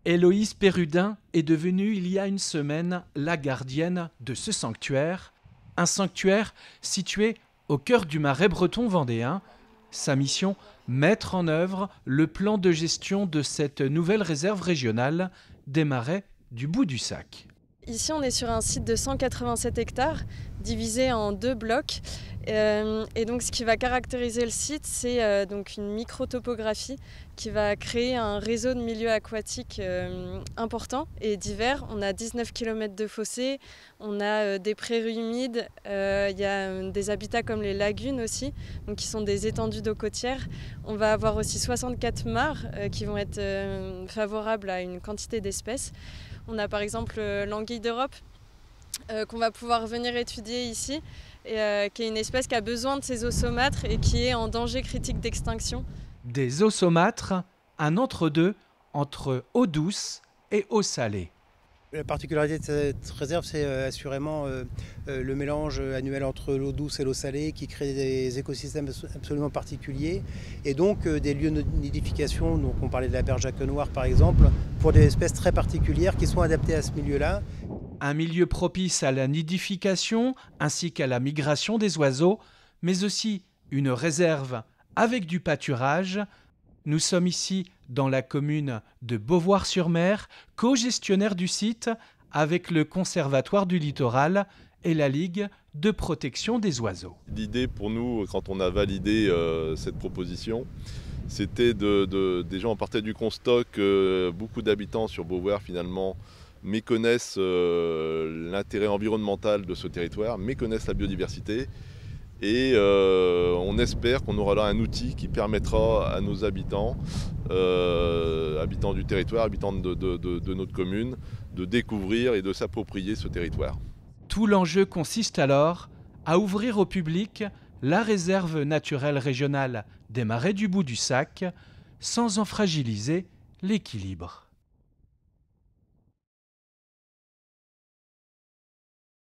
Héloïse Pérudin est devenue il y a une semaine la gardienne de ce sanctuaire, un sanctuaire situé au cœur du Marais breton vendéen. Sa mission, mettre en œuvre le plan de gestion de cette nouvelle réserve régionale des marais du Bout-du-Sac. Ici, on est sur un site de 187 hectares, divisé en 2 blocs. Et donc, ce qui va caractériser le site, c'est donc une microtopographie qui va créer un réseau de milieux aquatiques important et divers. On a 19 km de fossés, on a des prairies humides, il y a des habitats comme les lagunes aussi, donc qui sont des étendues d'eau côtière. On va avoir aussi 64 mares qui vont être favorables à une quantité d'espèces. On a par exemple l'anguille d'Europe qu'on va pouvoir venir étudier ici, et qui est une espèce qui a besoin de ses eaux saumâtres et qui est en danger critique d'extinction. Des eaux saumâtres, un entre-deux entre eau douce et eau salée. La particularité de cette réserve, c'est assurément le mélange annuel entre l'eau douce et l'eau salée qui crée des écosystèmes absolument particuliers et donc des lieux de nidification. Donc on parlait de la berge à queue noire par exemple, pour des espèces très particulières qui sont adaptées à ce milieu-là. Un milieu propice à la nidification ainsi qu'à la migration des oiseaux, mais aussi une réserve avec du pâturage. Nous sommes ici dans la commune de Beauvoir-sur-Mer, co-gestionnaire du site avec le Conservatoire du littoral et la Ligue de protection des oiseaux. L'idée pour nous, quand on a validé cette proposition, c'était déjà on partait du constat que beaucoup d'habitants sur Beauvoir finalement méconnaissent l'intérêt environnemental de ce territoire, méconnaissent la biodiversité. Et on espère qu'on aura là un outil qui permettra à nos habitants, habitants du territoire, habitants de notre commune, de découvrir et de s'approprier ce territoire. Tout l'enjeu consiste alors à ouvrir au public la réserve naturelle régionale des marais du Bout-du-Sac sans en fragiliser l'équilibre.